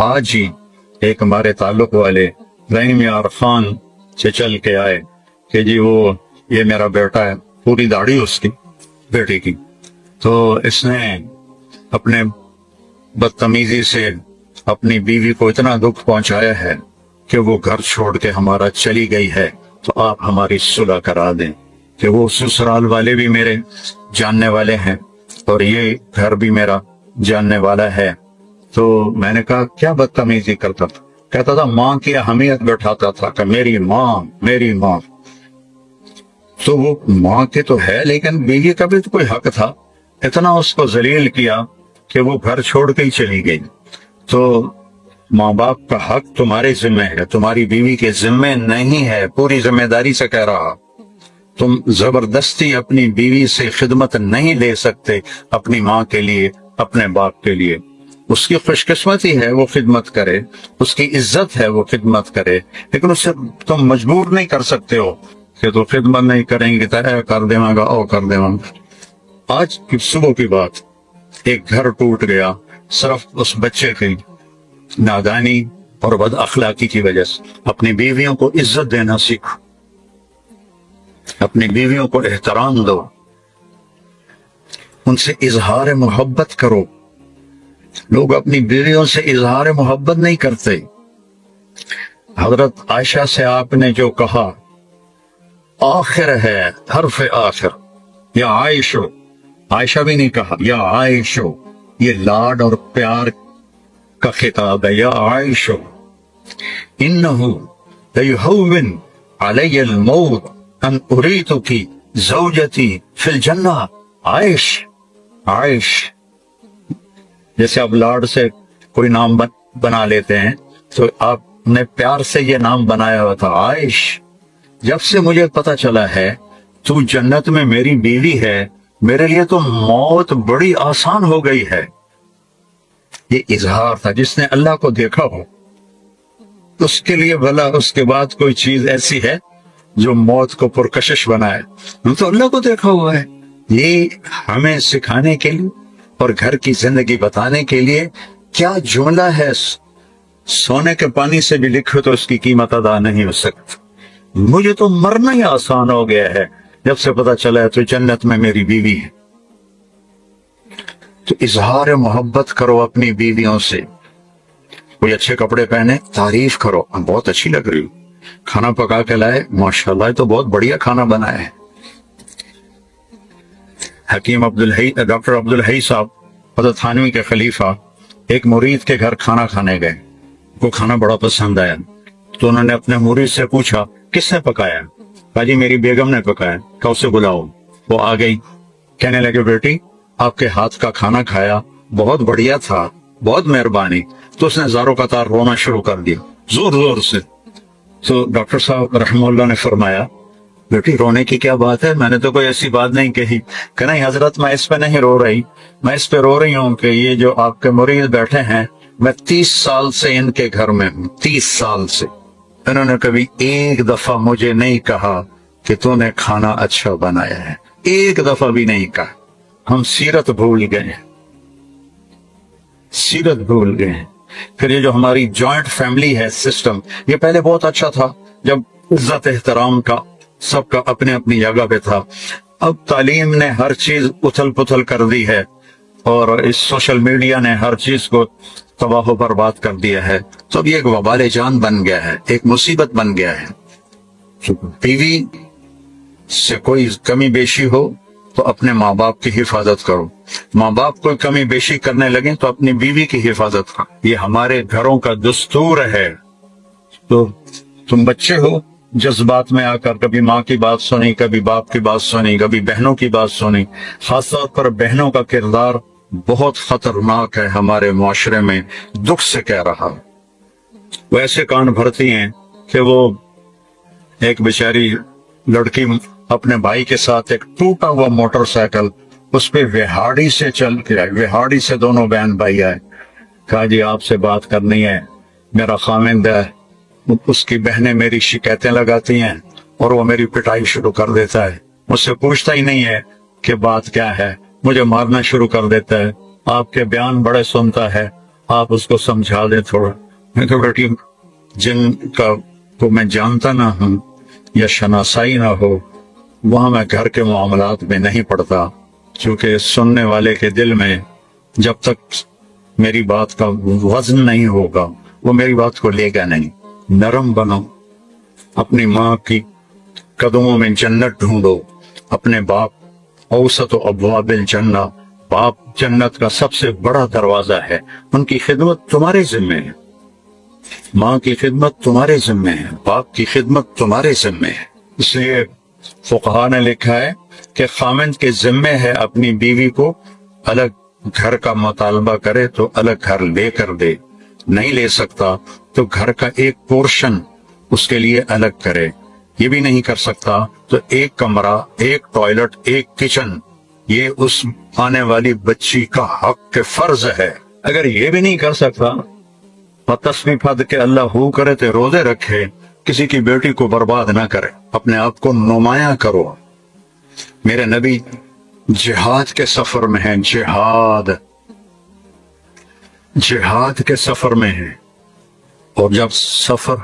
आज ही एक हमारे ताल्लुक वाले रहीम यार खान से चल के आए कि जी वो ये मेरा बेटा है, पूरी दाढ़ी उसकी बेटी की, तो इसने अपने बदतमीजी से अपनी बीवी को इतना दुख पहुंचाया है कि वो घर छोड़ के हमारा चली गई है, तो आप हमारी सुलह करा दें कि वो ससुराल वाले भी मेरे जानने वाले हैं और ये घर भी मेरा जानने वाला है। तो मैंने कहा क्या बदतमीजी करता था? कहता था माँ की अहमियत बैठाता था कि मेरी माँ मेरी माँ। तो वो माँ के तो है, लेकिन बीवी का भी तो कोई हक था। इतना उसको जलील किया कि वो घर छोड़ के ही चली गई। तो माँ बाप का हक तुम्हारे जिम्मे है, तुम्हारी बीवी के जिम्मे नहीं है। पूरी जिम्मेदारी से कह रहा, तुम जबरदस्ती अपनी बीवी से खिदमत नहीं ले सकते अपनी माँ के लिए, अपने बाप के लिए। उसकी खुशकिस्मती है वो खिदमत करे, उसकी इज्जत है वो खिदमत करे, लेकिन उससे तुम मजबूर नहीं कर सकते हो कि तो खिदमत नहीं करेंगे तो ऐ कर देवांगा ओ कर देवांगा। आज की सुबह की बात, एक घर टूट गया सिर्फ उस बच्चे की नादानी और बद अखलाकी की वजह से। अपनी बीवियों को इज्जत देना सीखो, अपनी बीवियों को एहतराम दो, उनसे इजहार मोहब्बत करो। लोग अपनी बीवियों से इजहार मोहब्बत नहीं करते। हजरत आयशा से आपने जो कहा आखिर है, हर्फ आखिर, या आयशो, आयशा भी नहीं कहा या आयशो, ये लाड और प्यार का खिताब है। या आयशो इन्नहु लयुहव्विन अलैयल मौत अन उरीतुकी ज़ौजती फिल जन्नह। आयश, आयश, जैसे आप लाड से कोई नाम बना लेते हैं, तो आपने प्यार से ये नाम बनाया हुआ था आयश। जब से मुझे पता चला है तू जन्नत में मेरी बीवी है, मेरे लिए तो मौत बड़ी आसान हो गई है। ये इजहार था। जिसने अल्लाह को देखा हो उसके लिए भला उसके बाद कोई चीज ऐसी है जो मौत को पुरकशिश बनाए। हम तो अल्लाह को देखा हुआ है। ये हमें सिखाने के लिए और घर की जिंदगी बताने के लिए क्या जुमला है। सोने के पानी से भी लिखो तो उसकी कीमत अदा नहीं हो सकती। मुझे तो मरना ही आसान हो गया है जब से पता चला है तो जन्नत में मेरी बीवी है। तो इजहार मोहब्बत करो अपनी बीवियों से। कोई अच्छे कपड़े पहने, तारीफ करो, बहुत अच्छी लग रही हो। खाना पका के लाए, माशाल्लाह तो बहुत बढ़िया खाना बनाया है। हकीम डॉक्टर अब्दुल हई साहब हज़रत थानवी के खलीफा एक मुरीद के घर खाना खाने गए। वो खाना बड़ा पसंद आया तो उन्होंने अपने मुरीद से पूछा किसने पकाया? कहा जी मेरी बेगम ने पकाया। कहा उसे बुलाओ। वो आ गई। कहने लगे बेटी आपके हाथ का खाना खाया, बहुत बढ़िया था, बहुत मेहरबानी। तो उसने ज़ारों का तार रोना शुरू कर दिया, जोर जोर से। तो डॉक्टर साहब रहमतुल्लाह ने फरमाया बेटी रोने की क्या बात है, मैंने तो कोई ऐसी बात नहीं कही। कि नहीं हजरत मैं इस पे नहीं रो रही, मैं इस पे रो रही हूँ कि ये जो आपके मुरीद बैठे हैं, मैं 30 साल से इनके घर में हूँ। 30 साल से इन्होंने कभी एक दफा मुझे नहीं कहा कि तूने खाना अच्छा बनाया है, एक दफा भी नहीं कहा। हम सीरत भूल गए, सीरत भूल गए। फिर ये जो हमारी जॉइंट फैमिली है सिस्टम, ये पहले बहुत अच्छा था जब इज्जत एहतराम का सबका अपने अपनी जगह पे था। अब तालीम ने हर चीज उथल पुथल कर दी है और इस सोशल मीडिया ने हर चीज को तबाह बर्बाद कर दिया है। तो अब ये एक वबाल जान बन गया है, एक मुसीबत बन गया है। बीवी से कोई कमी बेशी हो तो अपने माँ बाप की हिफाजत करो, माँ बाप कोई कमी बेशी करने लगे तो अपनी बीवी की हिफाजत करो। ये हमारे घरों का दस्तूर है। तो तुम बच्चे हो, जज्बात में आकर कभी माँ की बात सुनी, कभी बाप की बात सुनी, कभी बहनों की बात सुनी। खासतौर पर बहनों का किरदार बहुत खतरनाक है हमारे मुआशरे में, दुख से कह रहा। वो ऐसे कान भरती हैं कि वो एक बेचारी लड़की अपने भाई के साथ एक टूटा हुआ मोटरसाइकिल, उस पे विहाड़ी से चल के आई। विहाड़ी से दोनों बहन भाई आए। कहा जी आपसे बात करनी है, मेरा खामिंद है, उसकी बहनें मेरी शिकायतें लगाती हैं और वो मेरी पिटाई शुरू कर देता है। मुझसे पूछता ही नहीं है कि बात क्या है, मुझे मारना शुरू कर देता है। आपके बयान बड़े सुनता है, آپ اس کو سمجھا دیں تھوڑا. میں کہ بیٹی جن کا کو میں جانتا نہ ہوں یا شناسائی نہ ہو وہاں میں گھر کے معاملات میں نہیں پڑتا، کیونکہ سننے والے کے دل میں جب تک میری بات کا وزن نہیں ہوگا وہ میری بات کو لے گا نہیں. نرم بنو، اپنی ماں کی قدموں میں جنت ڈھونڈو. اپنے باپ اوسط ابواب الجنہ، باپ جنت کا سب سے بڑا دروازہ ہے. ان کی خدمت تمہارے ذمہ ہے، ماں کی خدمت تمہارے ذمہ ہے، باپ کی خدمت تمہارے ذمہ ہے. اس لیے فقہاء نے لکھا ہے کہ خامند کے ذمہ ہے اپنی بیوی کو الگ گھر کا مطالبہ کرے تو الگ گھر لے کر دے، نہیں لے سکتا تو گھر کا ایک پورشن اس کے لیے الگ کرے. یہ بھی نہیں کر سکتا تو ایک کمرہ، ایک ٹوائلٹ، ایک کچن، یہ اس آنے والی بچی کا حق کے فرض ہے. اگر یہ بھی نہیں کر سکتا تسبیح پڑھ کے اللہ ہو کرے تو روزے رکھے، کسی کی بیٹی کو برباد نہ کرے، اپنے آپ کو نمایاں کرو. میرے نبی جہاد کے سفر میں ہیں، جہاد کے سفر میں ہیں، اور جب سفر